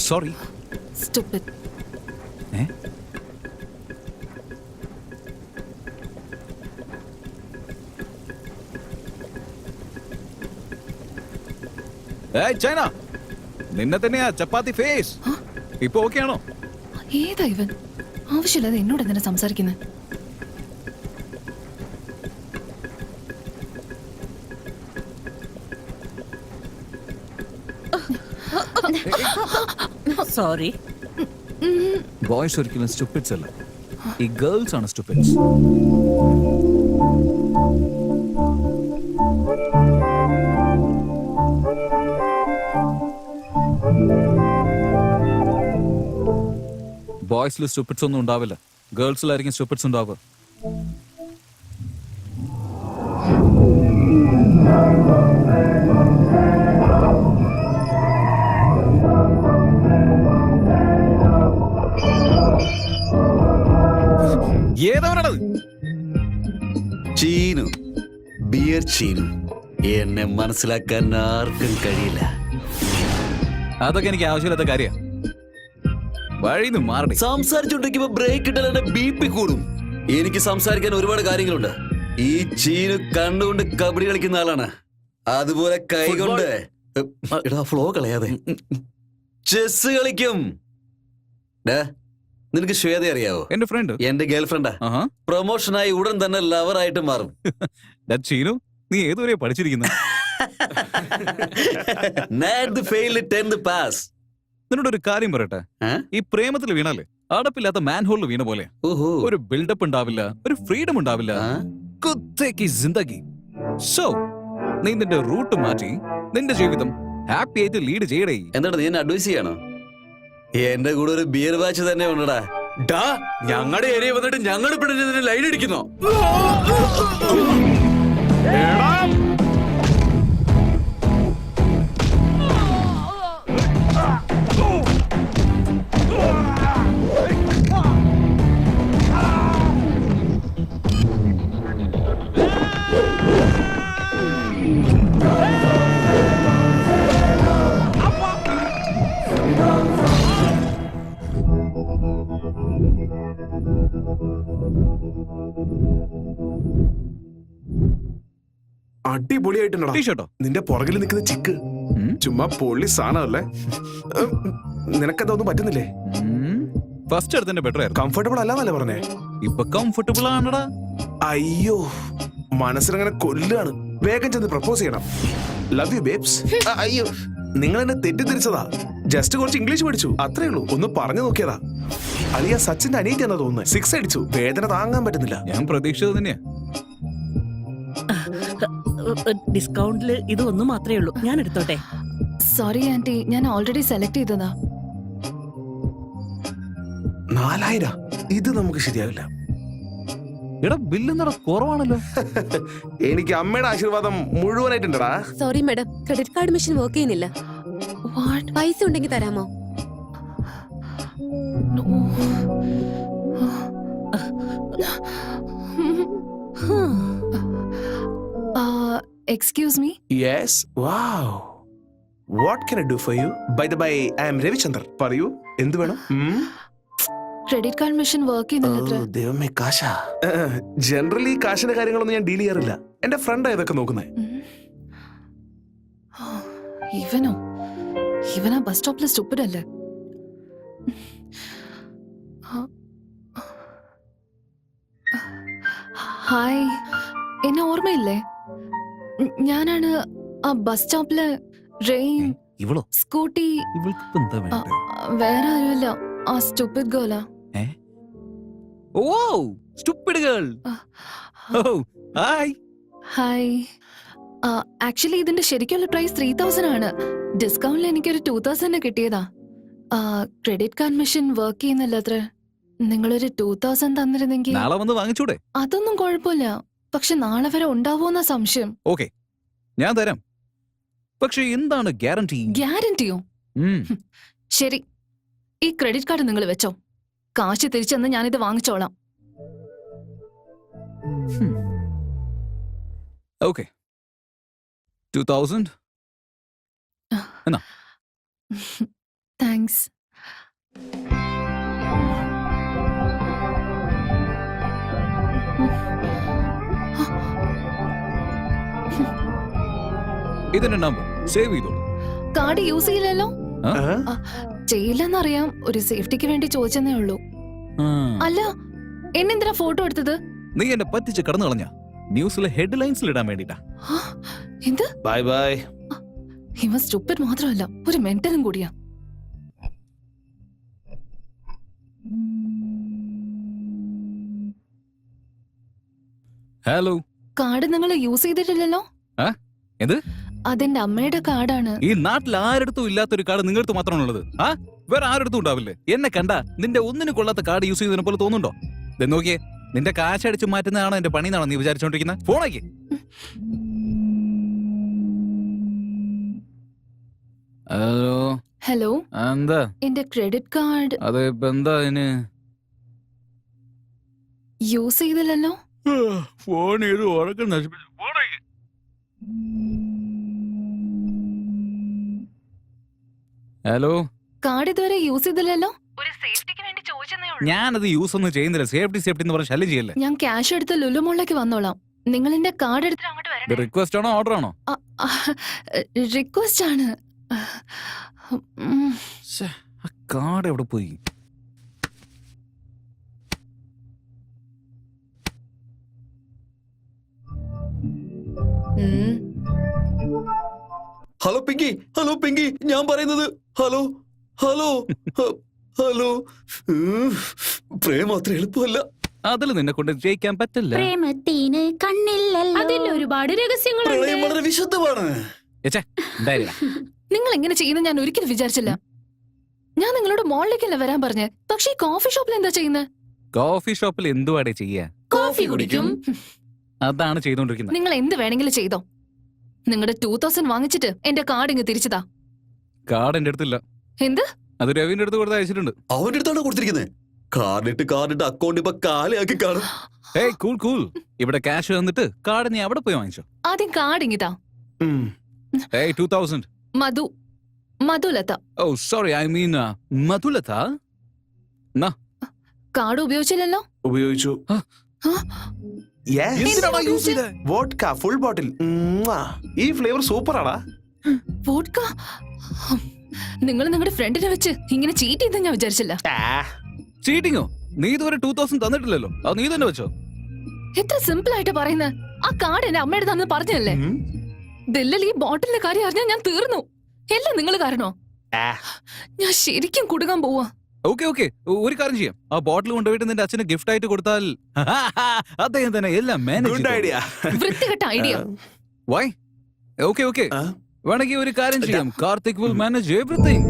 Sorry. Stupid. China, നിന്നെ തന്നെയാ ചപ്പാത്തി face. ഇപ്പൊ ഓക്കെ ആണോ? ഏതാ ഇവൻ? ആവശ്യമില്ലാതെ എന്നോട് എന്തിനാ സംസാരിക്കുന്നത്? സോറി. ബോയ്സ് ഒരിക്കലും സ്റ്റുപ്പിഡ്സ് അല്ല, ഈ ഗേൾസ് ആണ് സ്റ്റുപ്പിഡ്സ്. ബോയ്സിൽ സ്റ്റുപ്പിഡ്സ് ഒന്നും ഉണ്ടാവില്ല, ഗേൾസിലായിരിക്കും സ്റ്റുപ്പിഡ്സ് ഉണ്ടാവുക. ഏതവനാണത്? ചീനു, ബിയർ ചീനു. എന്നെ മനസ്സിലാക്കാൻ ആർക്കും കഴിയില്ല. അതൊക്കെ എനിക്ക് ആവശ്യമില്ലാത്ത കാര്യ. വഴിന്ന് മാറണേ. സംസാരിച്ചോണ്ടിരിക്കുമ്പോ ബ്രേക്ക് ഇട്ടാൽ എന്റെ ബി.പി കൂടും. എനിക്ക് സംസാരിക്കാൻ ഒരുപാട് കാര്യങ്ങളുണ്ട്. ഈ ചീനു കണ്ടുകൊണ്ട് കബഡി കളിക്കുന്ന ആളാണ്, അതുപോലെ കൈകൊണ്ട് ഫ്ലോ കളയാതെ ചെസ് കളിക്കും. നിനക്ക് ശ്വേത അറിയാവോ? എന്റെ ഫ്രണ്ട്, എന്റെ ഗേൾ ഫ്രണ്ടാ. പ്രൊമോഷനായി ഉടൻ തന്നെ ലവറായിട്ട് മാറും. ചീനു, നീ ഏതുവരെ പഠിച്ചിരിക്കുന്നു? നിന്നോടൊരു കാര്യം പറയട്ടെ. ഈ പ്രേമത്തിൽ വീണാലേ അടപ്പില്ലാത്ത മാൻഹോളിൽ വീണ പോലെ. ഒരു ബിൽഡപ്പ് ഉണ്ടാവില്ല, ഒരു ഫ്രീഡം ഉണ്ടാവില്ല. കുത്തേക്ക് ജിന്ദഗി. സോ നീ നിന്റെ റൂട്ട് മാറ്റി നിന്റെ ജീവിതം ഹാപ്പി ആയിട്ട് ലീഡ് ചെയ്യടേ. എന്താണ് നീ എന്നെ അഡ്വൈസ് ചെയ്യണോ? എന്റെ കൂടെ ഒരു ബിയർ ബാച്ച് തന്നെ ഉണ്ടടാ. ഞങ്ങളുടെ ഏരിയ വന്നിട്ട് ഞങ്ങൾ ഇവിടെ ലൈൻ അടിക്കുന്നോ? അടിപൊളിയായിട്ടുണ്ടോ ടീഷർട്ടോ? നിന്റെ പുറകിൽ നിൽക്കുന്ന ചിക്ക് ചുമ്മാ പൊള്ളി സാധനമല്ലേ? നിനക്കെന്താ ഒന്നും പറ്റുന്നില്ലേ? ഫസ്റ്റ് എടുത്തന്നെ ബെറ്റർ ആയിരുന്നു. കംഫർട്ടബിൾ അല്ലാന്നല്ലേ പറഞ്ഞേ? ഇപ്പൊ കംഫർട്ടബിൾ ആണടാ. അയ്യോ, മനസ്സിലങ്ങനെ കൊല്ലാണ്. വേഗം ചെന്ന് പ്രപ്പോസ് ചെയ്യണം. Love you babes. അയ്യോ, നിങ്ങൾ എന്നെ തെറ്റിദ്ധരിച്ചതാ. ജസ്റ്റ് കുറച്ച് ഇംഗ്ലീഷ് പഠിച്ചു, അത്രേ ഉള്ളൂ. ഒന്ന് പറഞ്ഞു നോക്കിയതാ. അലിയ സച്ചിന്റെ അനിയത്തിയാണെന്ന് തോന്നുന്നത്. 6 അടിച്ചു. വേദന താങ്ങാൻ പറ്റുന്നില്ല. ഞാൻ പ്രതീക്ഷിച്ചത് തന്നെയാ. ഡിസ്കൗണ്ടില് ഇത് ഒന്നും മാത്രമേ ഉള്ളൂ, ഞാൻ എടുത്തോട്ടെ. സോറി ആന്റി, ഞാൻ ഓൾറെഡി സെലക്ട് ചെയ്തതാ. 4000 ഇത് നമുക്ക് ശരിയാവില്ല. എടാ ബില്ല് എന്താ കുറവാണല്ലോ? എനിക്ക് അമ്മയുടെ ആശീർവാദം മുഴുവനായിട്ടുണ്ടടാ. Sorry madam, credit card machine work ചെയ്യുന്നില്ല. പൈസ ഉണ്ടെങ്കിൽ തരാമോ? Excuse me? Yes. Wow. What can I do for you? By the by, I am Ravichandar. പറയൂ, എന്ത് വേണം? ക്രെഡിറ്റ് കാർഡ് മെഷീൻ വർക്ക് ചെയ്യുന്നില്ല. ദൈവമേ, കാശാ. ജനറലി കാശിന്റെ കാര്യങ്ങളൊന്നും ഞാൻ ഡീൽ ചെയ്യാറില്ല. എന്റെ ഫ്രണ്ടാ ഇതൊക്കെ നോക്കുന്നേ. ഇവനാ ബസ് സ്റ്റോപ്പിലെ സ്റ്റുപ്പിഡ് അല്ലേ? ഹായ്, എന്നെ ഓർമ്മയില്ലേ? ഞാനാണ് ആ ബസ് സ്റ്റോപ്പില് റെയിൻ ഇവളോ? സ്കൂട്ടി. ഇവൾക്ക് എന്താ വേണ്ടേ? വേറെ ആരുമല്ല, ആ സ്റ്റുപ്പിഡ് ഗേളാ. ഓ, സ്റ്റുപ്പിഡ് ഗേൾ. ഓ, ഹായ്. ഹായ്. ആക്ച്വലി ഇതിന്റെ ശരിക്കുള്ള പ്രൈസ് 3000 ആണ്. ഡിസ്കൗണ്ടിൽ എനിക്കൊരു 2000 കിട്ടിയതാ. ക്രെഡിറ്റ് കാർഡ് മെഷീൻ വർക്ക് ചെയ്യുന്നില്ല അത്ര. നിങ്ങളൊരു 2000 തന്നിരുന്നെങ്കിൽ. നാളെ വന്ന് വാങ്ങിച്ചൂടെ? അതൊന്നും കുഴപ്പമില്ല, പക്ഷെ നാളെ വരെ ഉണ്ടാവോന്ന സംശയം. ഓക്കെ, ഞാൻ തരാം. പക്ഷെ എന്താണ് ഗ്യാരണ്ടി? ഗ്യാരണ്ടിയോ? ശരി, ഈ ക്രെഡിറ്റ് കാർഡ് നിങ്ങൾ വെച്ചോ. കാശ് തിരിച്ചെന്ന് ഞാനിത് വാങ്ങിച്ചോളാം. ഓക്കെ, 2000 എന്നാ താങ്ക്സ്. ഇതിന്റെ നമ്പർ സേവ് ചെയ്തോളൂ. കാർഡ് യൂസ് ചെയ്യില്ലല്ലോ? ആ? ചെയ്യില്ലെന്നറിയാം, ഒരു സേഫ്റ്റിക്ക് വേണ്ടി ചോദിച്ചെന്നേ ഉള്ളൂ. ആ. അല്ല, എന്നെന്തിനാ ഫോട്ടോ എടുത്തത്? നീ എന്നെ പറ്റിച്ച് കടന്നു കളഞ്ഞ ന്യൂസിലെ ഹെഡ്ലൈൻസിൽ ഇടാൻ വേണ്ടിട്ടാ. ആ, എന്ത്? Bye bye. ഇവൻ സ്റ്റുപ്പിഡ് മാത്രമല്ല, ഒരു മെന്റലും കൂടിയാ. ഹലോ. കാർഡ് നിങ്ങൾ യൂസ് ചെയ്തിട്ടില്ലല്ലോ? ആ? എന്ത്? അതെന്റെ അമ്മയുടെ കാർഡാണ്. ഈ നാട്ടിൽ ആരടുത്തും ഇല്ലാത്തൊരു കാർഡ് നിങ്ങളടുത്ത് മാത്രമാണുള്ളത്. ആ, വേറെ ആരടുത്തും ഉണ്ടാവില്ലേ? എന്നെ കണ്ട നിന്റെ ഒന്നിന് കൊള്ളാത്ത കാർഡ് യൂസ് ചെയ്തതിനെ പോലെ തോന്നുന്നുണ്ടോ? ഇത് നോക്കിയേ, നിന്റെ കാശ് അടിച്ച് മാറ്റുന്നതാണോ എന്റെ പണി എന്നാണോ നീ വിചാരിച്ചോണ്ടിരിക്കുന്നത്? ഫോണാക്കി. ഹലോ. ഹലോ, എന്താ? എന്റെ ക്രെഡിറ്റ് കാർഡ് അത് ഇപ്പൊ എന്താ അതിന്? യൂസ് ചെയ്തില്ലല്ലോ? ഫോൺ ചെയ്ത് ഉറക്കം നശിപ്പിച്ചു. ഫോണാക്കി. ഹലോ. കാർഡ് ഇതുവരെ യൂസ് ചെയ്തില്ലല്ലോ? ഒരു സേഫ്റ്റിക്ക് വേണ്ടി ചോദിച്ചെന്നേ ഉള്ളൂ. ഞാനത് യൂസ് ഒന്നും ചെയ്യുന്നില്ല. സേഫ്റ്റി എന്ന് പറഞ്ഞ ശല്യം ചെയ്യല്ലേ. ഞാൻ ക്യാഷ് എടുത്ത് ലുലുമോളിലേക്ക് വന്നോളാം. നിങ്ങൾ എന്റെ കാർഡ് എടുത്തിട്ട് അങ്ങോട്ട് ഇത് വരണേ. റിക്വസ്റ്റ് ആണോ ഓർഡർ ആണോ? റിക്വസ്റ്റ് ആണ്. ഉം. ആ കാർഡ് എവിടെ പോയി? ഉം. ഹലോ പിങ്കി, ഞാൻ പറയുന്നത് ഹലോ ഹലോ ഹലോ. പ്രേമം അത്ര എളുപ്പമല്ല. അതിൽ നിന്നെ കൊണ്ട് ജയിക്കാൻ പറ്റില്ല. പ്രേമത്തിന് കണ്ണില്ലല്ലോ. അതിൽ ഒരുപാട് പ്രളയം രഹസ്യങ്ങളുണ്ട്. വളരെ വിശുദ്ധമാണ്. നിങ്ങൾ എങ്ങനെ ചെയ്യുന്ന ഞാൻ ഒരിക്കലും വിചാരിച്ചില്ല. ഞാൻ നിങ്ങളോട് മോളിലേക്കല്ല വരാൻ പറഞ്ഞേ, പക്ഷേ ഈ കോഫി ഷോപ്പിൽ എന്താ ചെയ്യുന്നത്? കോഫി ഷോപ്പിൽ എന്തുവാടെ ചെയ്യാ? കോഫി കുടിക്കും. അതാണ് ചെയ്തോണ്ടിരിക്കുന്നത്. നിങ്ങൾ എന്ത് വേണമെങ്കിലും ചെയ്തോ. നിങ്ങളുടെ 2000 വാങ്ങിച്ചിട്ട് എന്റെ കാർഡ് ഇങ്ങ് തിരിച്ചതാ. കാർഡ് എന്റെ അടുത്തില്ല. എന്ത്? അത് രവിന്റെ അടുത്ത് കൊടുത്ത് അയച്ചിട്ടുണ്ട്. അവന്റെ അടുത്താണ് കൊടുത്തിരിക്കുന്നത്. കാർഡിട്ട് അക്കൗണ്ട് ഇപ്പൊ കാലിയാക്കി കാണും. ഏയ് കൂൾ. ഇവിടെ ക്യാഷ് തന്നിട്ട് കാർഡ് നീ അവിടെ പോയി വാങ്ങിച്ചോ. ആദ്യം കാർഡ് ഇങ്ങിതാ. ഏയ് 2000. മധുലത. ഓ സോറി, ഐ മീൻ മധുലത. കാർഡ് ഉപയോഗിച്ചില്ലല്ലോ? ഉപയോഗിച്ചു. ആ? Yes. എന്തിനാടാ യൂസ് ചെയ്തേ? Vodka full bottle. ഈ ഫ്ലേവർ സൂപ്പർ ആടാ. വോഡ്ക? നിങ്ങൾ നിങ്ങളുടെ ഫ്രണ്ടിനെ വെച്ച് ഇങ്ങനെ ചീറ്റ് ചെയ്ത് ഞാൻ വിചാരിച്ചില്ല. ചീറ്റിങ്ങോ? നീ ഇതുവരെ 2000 തന്നിട്ടില്ലല്ലോ. അത് നീ തന്നെ വെച്ചോ. എത്ര സിമ്പിൾ ആയിട്ട് പറയുന്നത്. ആ കാർഡ് എന്റെ അമ്മയുടെ തന്നെ പറഞ്ഞല്ലേ. ദില്ലിൽ ഈ ബോട്ടിലിന്റെ കാര്യം അറിഞ്ഞാൽ ഞാൻ തീർന്നു. എല്ലാം നിങ്ങൾ കാരണോ? ഞാൻ ശരിക്കും കുടുങ്ങാൻ പോവാ. ഓക്കെ, ഒരു കാര്യം ചെയ്യാം. ആ ബോട്ടിൽ കൊണ്ടുപോയിട്ട് നിന്റെ അച്ഛന് ഗിഫ്റ്റ് ആയിട്ട് കൊടുത്താൽ അദ്ദേഹം തന്നെ എല്ലാം മാനേജ് ഗുഡ് ഐഡിയ. വൃത്തികെട്ട ഐഡിയ. വൈ? ഓക്കെ വേണമെങ്കിൽ ഒരു കാര്യം ചെയ്യാം. Karthik will manage everything.